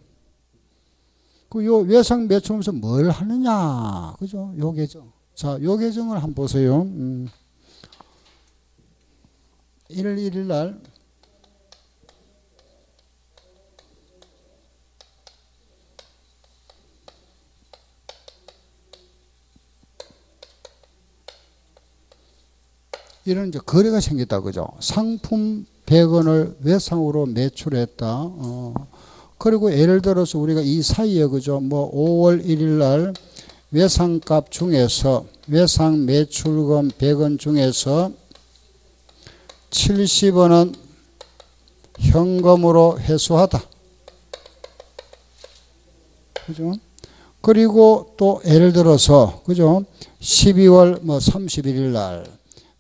요 외상 매출금에서 뭘 하느냐. 그죠? 요 계정. 자, 요 계정을 한번 보세요. 1월 1일 날 이런 이제 거래가 생겼다. 그죠? 상품 100원을 외상으로 매출했다. 그리고 예를 들어서 우리가 이 사이에 그죠? 뭐 5월 1일 날 외상값 중에서 외상 매출금 100원 중에서 70원은 현금으로 회수하다. 그죠? 그리고 또 예를 들어서 그죠? 12월 뭐 31일 날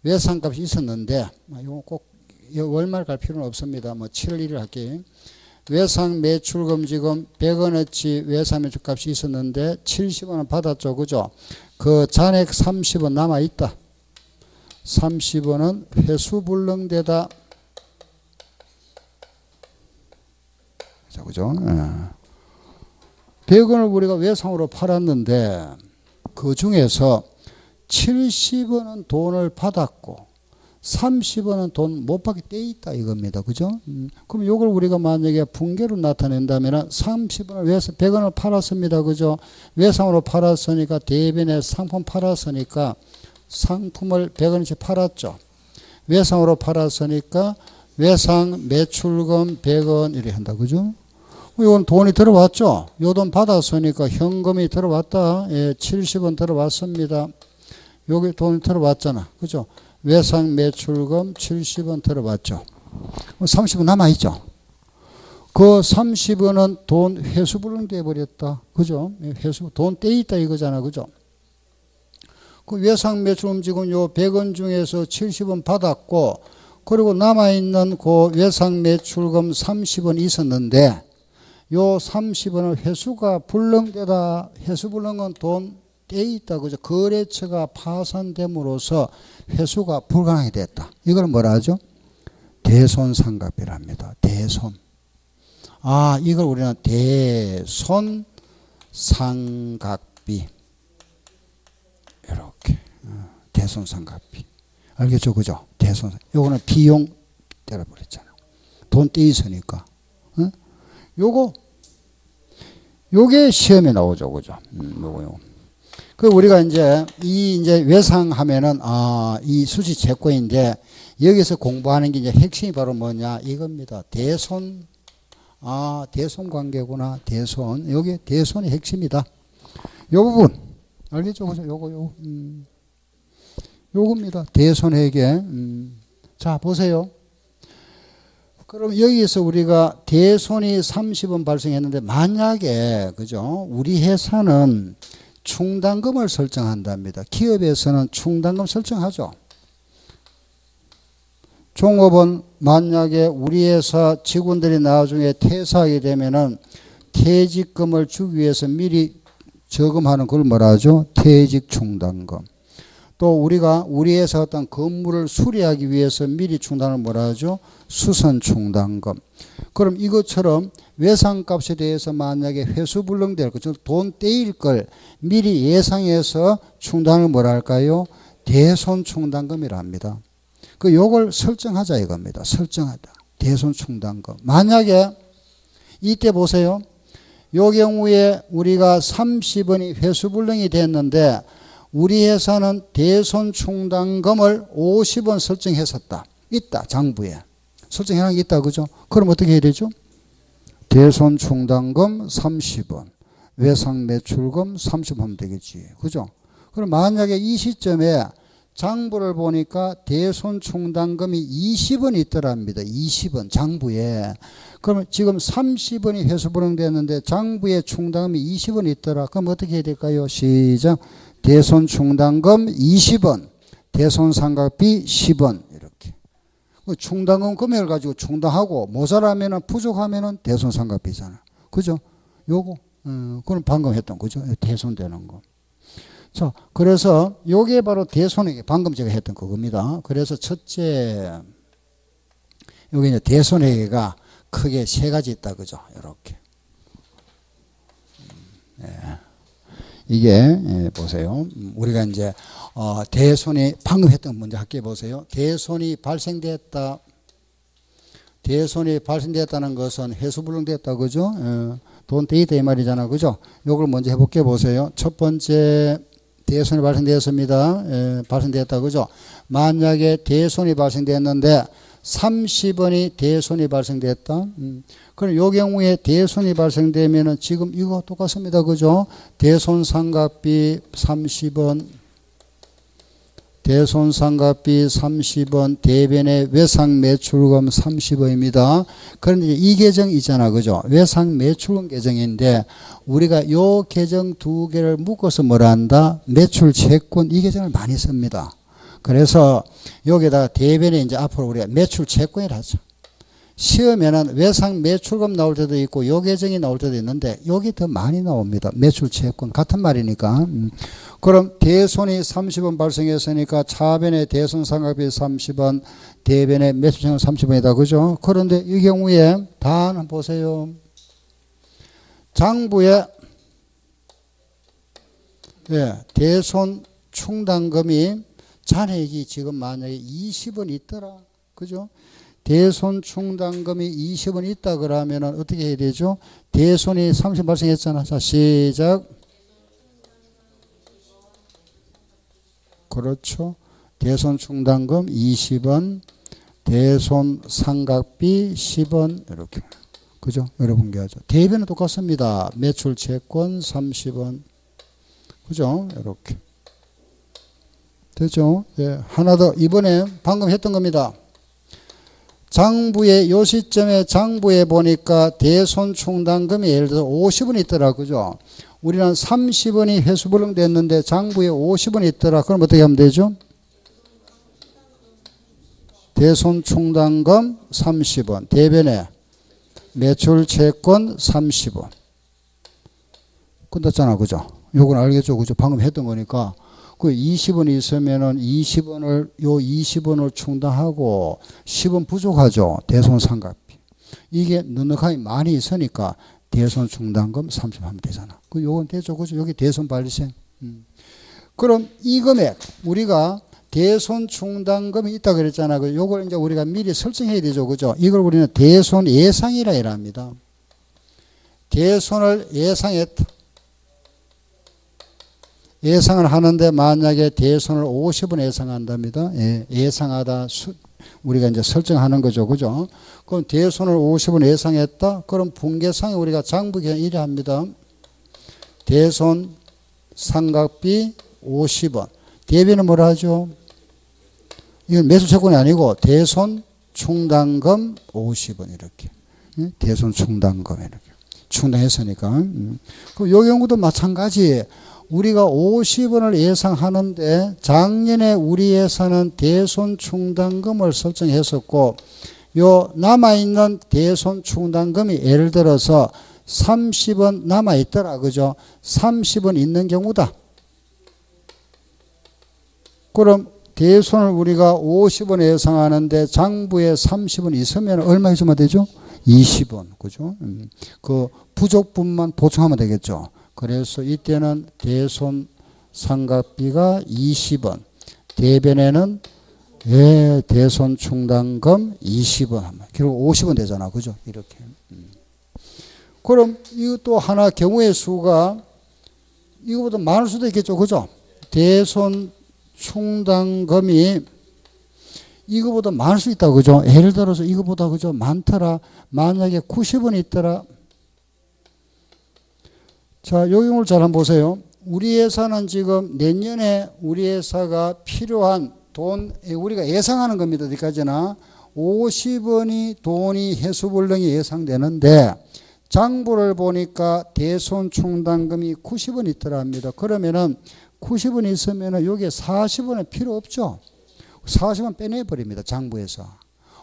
외상값이 있었는데 이거 꼭 월말 갈 필요는 없습니다. 뭐 7월 1일 할게요. 외상 매출금 지금 100원어치 외상 매출값이 있었는데 70원은 받았죠. 그죠? 그 잔액 30원 남아있다. 30원은 회수불능되다. 그죠? 100원을 우리가 외상으로 팔았는데 그 중에서 70원은 돈을 받았고 30원은 돈 못 받게 떼 있다 이겁니다. 그죠? 그럼 이걸 우리가 만약에 분계로 나타낸다면 30원을 100원을 팔았습니다. 그죠? 외상으로 팔았으니까 대변에 상품 팔았으니까 상품을 100원씩 팔았죠. 외상으로 팔았으니까 외상 매출금 100원 이렇게 한다. 그죠? 이건 돈이 들어왔죠. 요 돈 받았으니까 현금이 들어왔다. 예, 70원 들어왔습니다. 여기 돈이 들어왔잖아. 그죠? 외상 매출금 70원 들어왔죠. 30원 남아있죠. 그 30원은 돈 회수불능 돼버렸다. 그죠? 회수, 돈 떼있다 이거잖아. 그죠? 그 외상 매출금 지금 요 100원 중에서 70원 받았고, 그리고 남아있는 그 외상 매출금 30원 있었는데, 요 30원은 회수가 불능되다. 회수불능은 돈 떼있다. 그죠? 거래처가 파산됨으로써 회수가 불가능이 됐다. 이걸 뭐라 하죠? 대손상각비랍니다. 대손. 이걸 우리는 대손상각비. 이렇게. 대손상각비. 알겠죠? 그죠? 대손. 요거는 비용 때려버렸잖아. 돈 떼 있으니까. 어? 요게 시험에 나오죠. 그죠? 요거. 그 우리가 이제 이제 외상하면은 이 수지 채권인데 여기서 공부하는 게 이제 핵심이 바로 뭐냐 이겁니다. 대손 대손 관계구나. 대손. 여기 대손이 핵심이다. 요 부분 알겠죠? 그죠? 요겁니다. 대손회계. 자 보세요. 그럼 여기서 우리가 대손이 30원 발생했는데 만약에 그죠? 우리 회사는 충당금을 설정한답니다. 기업에서는 충당금 설정하죠. 종업원 만약에 우리 회사 직원들이 나중에 퇴사하게 되면은 퇴직금을 주기 위해서 미리 저금하는 걸 뭐라 하죠? 퇴직 충당금. 또 우리가 우리 회사 어떤 건물을 수리하기 위해서 미리 충당을 뭐라 하죠? 수선 충당금. 그럼 이것처럼 외상값에 대해서 만약에 회수불능될 것, 즉 돈 떼일 걸 미리 예상해서 충당을 뭐라 할까요? 대손 충당금이라 합니다. 요걸 설정하자 이겁니다. 설정하다. 대손 충당금. 만약에 이때 보세요. 요 경우에 우리가 30원이 회수불능이 됐는데 우리 회사는 대손 충당금을 50원 설정했었다. 있다. 장부에. 설정해놓은 게 있다. 그죠? 그럼 어떻게 해야 되죠? 대손 충당금 30원. 외상 매출금 30원 하면 되겠지. 그죠? 그럼 만약에 이 시점에 장부를 보니까 대손 충당금이 20원 있더랍니다. 20원 장부에. 그러면 지금 30원이 회수불능 됐는데 장부에 충당금이 20원 있더라. 그럼 어떻게 해야 될까요? 시작. 대손 충당금 20원. 대손 상각비 10원. 이렇게. 충당금 금액을 가지고 충당하고 모자라면은 부족하면은 대손 상각비잖아. 그죠? 요거. 그럼 방금 했던 거죠. 대손되는 거. 자, 그래서 요게 바로 대손회계, 방금 제가 했던 그겁니다. 그래서 첫째, 여기 이제 대손회계가 크게 세 가지 있다, 그죠? 이렇게. 이게, 보세요. 우리가 이제, 대손이, 방금 했던 거 먼저 할게요, 보세요. 대손이 발생됐다. 대손이 발생됐다는 것은 회수불능됐다, 그죠? 돈 떼있다 이 말이잖아, 그죠? 요걸 먼저 해볼게요, 보세요. 첫 번째, 대손이 발생되었습니다. 발생되었다. 그죠? 만약에 대손이 발생됐는데 30원이 대손이 발생됐다. 그럼 요 경우에 대손이 발생되면은 지금 이거 똑같습니다. 그죠? 대손 상각비 30원. 대손 상각비 30원, 대변의 외상 매출금 30원입니다. 그런데 이 계정 있잖아. 그죠? 외상 매출금 계정인데 우리가 요 계정 두 개를 묶어서 뭐라 한다? 매출 채권 이 계정을 많이 씁니다. 그래서 여기다가 대변에 이제 앞으로 우리가 매출 채권이라 하죠. 시험에는 외상 매출금 나올 때도 있고 요 계정이 나올 때도 있는데 여기 더 많이 나옵니다. 매출 채권 같은 말이니까. 그럼 대손이 30원 발생했으니까 차변의 대손 상각비 30원, 대변의 매출 채권 30원이다. 그죠? 그런데 이 경우에 단 보세요. 장부에 대손 충당금이 잔액이 지금 만약에 20원 있더라. 그죠? 대손 충당금이 20원 있다 그러면은 어떻게 해야 되죠? 대손이 30원 발생했잖아. 자, 시작. 그렇죠. 대손 충당금 20원, 대손 상각비 10원 이렇게. 그죠? 여러분 게하죠. 대변은 똑같습니다. 매출 채권 30원. 그죠? 이렇게. 됐죠? 예. 하나 더 이번에 방금 했던 겁니다. 장부에 요 시점에 장부에 보니까 대손 충당금이 예를 들어서 50원 있더라. 그죠? 우리는 30원이 회수불능 됐는데 장부에 50원 있더라. 그럼 어떻게 하면 되죠? 대손 충당금 30원. 대변에 매출 채권 30원. 끝났잖아. 그죠? 요건 알겠죠? 그죠? 방금 했던 거니까. 그 20원이 있으면은 20원을 충당하고 10원 부족하죠. 대손 상각비. 이게 넉넉하게 많이 있으니까 대손 충당금 30원 하면 되잖아. 요건 되죠. 그죠? 여기 대손 발생. 그럼 이 금액, 우리가 대손 충당금이 있다 그랬잖아. 요걸 이제 우리가 미리 설정해야 되죠. 그죠? 이걸 우리는 대손 예상이라 해야 합니다. 대손을 예상했다. 예상을 하는데 만약에 대손을 50원 예상한답니다. 예상하다. 우리가 이제 설정하는 거죠. 그죠? 그럼 대손을 50원 예상했다. 그럼 분계상에 우리가 장부기한 이래 합니다. 대손 상각비 50원. 대비는 뭐라 하죠? 이건 매수 채권이 아니고 대손 충당금 50원 이렇게. 대손 충당금 이렇게. 충당했으니까. 그럼 요 경우도 마찬가지. 우리가 50원을 예상하는데 작년에 우리 예산은 대손 충당금을 설정했었고 요 남아있는 대손 충당금이 예를 들어서 30원 남아있더라. 그죠? 30원 있는 경우다. 그럼 대손을 우리가 50원 예상하는데 장부에 30원 있으면 얼마 해주면 되죠? 20원. 그죠? 그 부족분만 보충하면 되겠죠. 그래서 이때는 대손 상각비가 20원. 대변에는 대손 충당금 20원 하면 결국 50원 되잖아. 그죠? 이렇게. 그럼 이것도 하나 경우의 수가 이거보다 많을 수도 있겠죠. 그죠? 대손 충당금이 이거보다 많을 수 있다. 그죠? 예를 들어서 이거보다 그죠? 많더라. 만약에 90원 있더라. 자, 요 경우를 잘 한번 보세요. 우리 회사는 지금 내년에 우리 회사가 필요한 돈, 우리가 예상하는 겁니다. 어디까지나 50원이 돈이 해수불능이 예상되는데 장부를 보니까 대손 충당금이 90원 있더라 합니다. 그러면은 90원 있으면은 여기에 40원이 필요 없죠. 40원 빼내버립니다. 장부에서.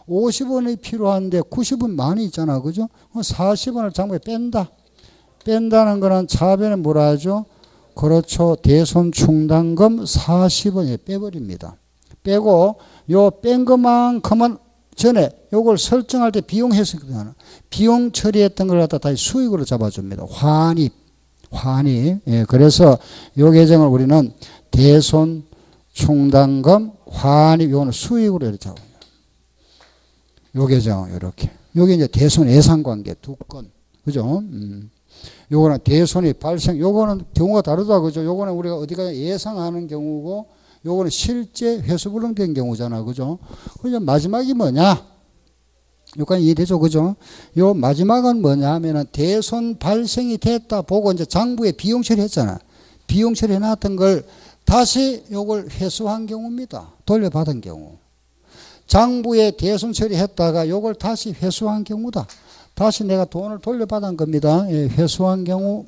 50원이 필요한데 90원 많이 있잖아. 그죠? 40원을 장부에 뺀다. 뺀다는 거는 차변에 뭐라 하죠? 그렇죠. 대손 충당금 40원에 빼버립니다. 빼고 요 뺀 것만큼은 전에 요걸 설정할 때 비용 했었거든요. 비용 처리했던 걸 갖다 다시 수익으로 잡아줍니다. 환입. 예, 그래서 요 계정을 우리는 대손 충당금 환입 요거는 수익으로 이렇게 잡아요. 요 계정 이렇게. 요게 이제 대손 예상관계 두 건. 그죠? 요거는 대손이 발생, 요거는 경우가 다르다. 그죠? 요거는 우리가 어디가 예상하는 경우고, 요거는 실제 회수불능된 경우잖아. 그죠? 그죠? 마지막이 뭐냐? 여기까지 이해되죠? 그죠? 요 마지막은 뭐냐 하면은 대손 발생이 됐다 보고 이제 장부에 비용 처리했잖아. 비용 처리해놨던 걸 다시 요걸 회수한 경우입니다. 돌려받은 경우. 장부에 대손 처리했다가 요걸 다시 회수한 경우다. 다시 내가 돈을 돌려받은 겁니다. 예, 회수한 경우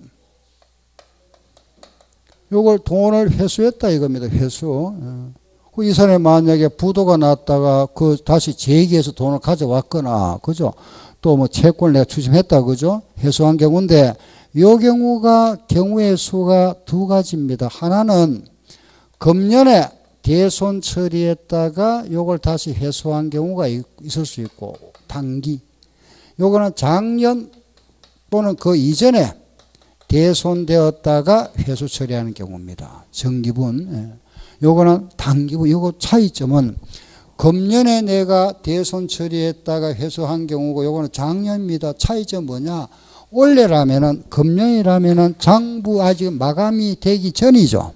요걸 돈을 회수했다 이겁니다. 회수. 이 사람이 만약에 부도가 났다가 그 다시 재기해서 돈을 가져왔거나 그죠? 또 뭐 채권을 내가 추심했다 그죠? 회수한 경우인데 요 경우가 경우의 수가 두 가지입니다. 하나는 금년에 대손 처리했다가 요걸 다시 회수한 경우가 있을 수 있고 단기. 요거는 작년 또는 그 이전에 대손되었다가 회수 처리하는 경우입니다. 정기분. 요거는 단기분. 요거 차이점은 금년에 내가 대손 처리했다가 회수한 경우고 요거는 작년입니다. 차이점 뭐냐? 올해라면은 금년이라면은 장부 아직 마감이 되기 전이죠.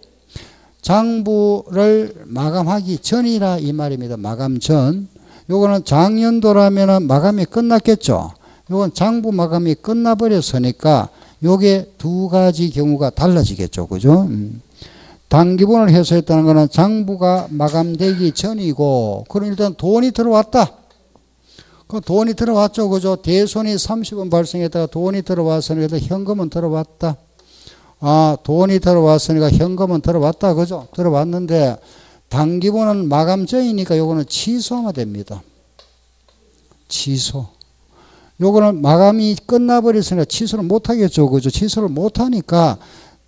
장부를 마감하기 전이라 이 말입니다. 마감 전. 요거는 작년도라면은 마감이 끝났겠죠. 요건 장부 마감이 끝나버렸으니까 요게 두 가지 경우가 달라지겠죠. 그죠? 단기분을 회수했다는 거는 장부가 마감되기 전이고, 그럼 일단 돈이 들어왔다. 그 돈이 들어왔죠. 그죠? 대손이 30원 발생했다가 돈이 들어왔으니까 현금은 들어왔다. 아, 돈이 들어왔으니까 현금은 들어왔다. 그죠? 들어왔는데, 단기분은 마감 전이니까 요거는 취소하면 됩니다. 취소. 요거는 마감이 끝나버렸으니까 취소를 못하겠죠. 그죠? 취소를 못하니까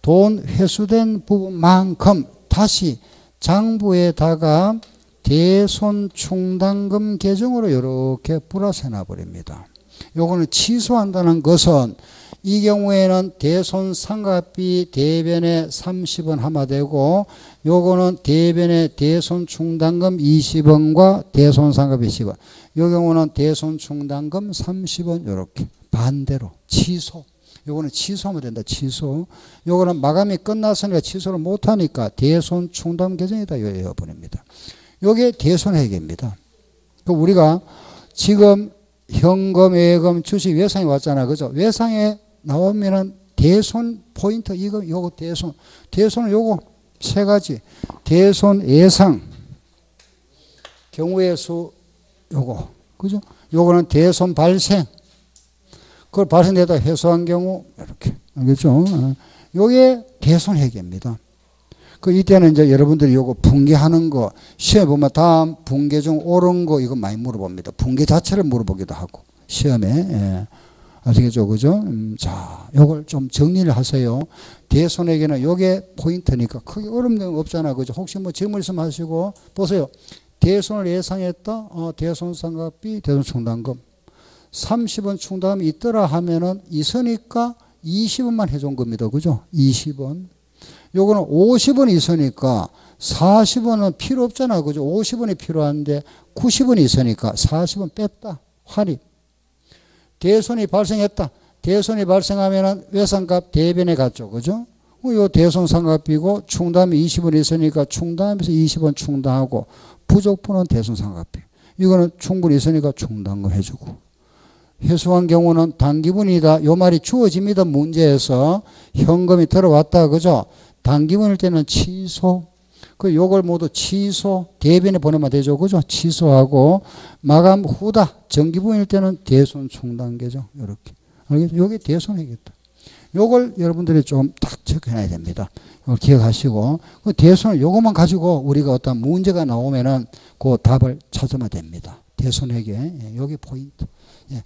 돈 회수된 부분만큼 다시 장부에다가 대손 충당금 계정으로 이렇게 플러스 해놔버립니다. 요거는 취소한다는 것은 이 경우에는 대손상각비 대변에 30원 하면 되고 요거는 대변에 대손충당금 20원과 대손상각비 10원. 요 경우는 대손충당금 30원 이렇게 반대로 취소. 요거는 취소하면 된다. 취소. 요거는 마감이 끝났으니까 취소를 못하니까 대손충당 계정이다. 이거 보냅니다. 요게 대손회계입니다. 우리가 지금 현금, 예금, 주식, 외상이 왔잖아. 그죠? 외상에 나오면은 대손 포인트, 요거 대손. 대손은 요거 세 가지. 대손 예상, 경우의 수, 요거. 그죠? 요거는 대손 발생. 그걸 발생되다 회수한 경우, 이렇게. 알겠죠? 요게 대손 회계입니다. 이때는 이제 여러분들이 요거 붕괴하는 거, 시험에 보면 다음 붕괴 중 옳은 거, 이거 많이 물어봅니다. 붕괴 자체를 물어보기도 하고, 시험에. 예. 아시겠죠? 그죠? 자, 요걸 좀 정리를 하세요. 대손에게는 요게 포인트니까 크게 어려운 건 없잖아. 그죠? 혹시 뭐 질문 있으면 하시고, 보세요. 대손을 예상했다. 대손상각비, 대손충당금. 30원 충당금이 있더라 하면은 있으니까 20원만 해준 겁니다. 그죠? 20원. 요거는 50원이 있으니까 40원은 필요 없잖아. 그죠? 50원이 필요한데 90원이 있으니까 40원 뺐다. 할인. 대손이 발생했다. 대손이 발생하면은 외상값 대변에 갔죠. 그죠? 요 대손상각비고 충당이 20원 있으니까 충당하면서 20원 충당하고 부족분은 대손상각비. 이거는 충분히 있으니까 충당금 해주고. 회수한 경우는 단기분이다. 요 말이 주어집니다. 문제에서 현금이 들어왔다. 그죠? 단기분일 때는 취소. 요걸 모두 취소. 대변에 보내면 되죠. 그죠? 취소하고 마감 후다. 정기분일 때는 대손 충당계죠. 요렇게. 알겠죠? 요게 대손이겠다. 요걸 여러분들이 좀 딱 적어놔야 됩니다. 이걸 기억하시고 그 대손을 요것만 가지고 우리가 어떤 문제가 나오면은 그 답을 찾으면 됩니다. 대손에게. 요게 포인트. 예.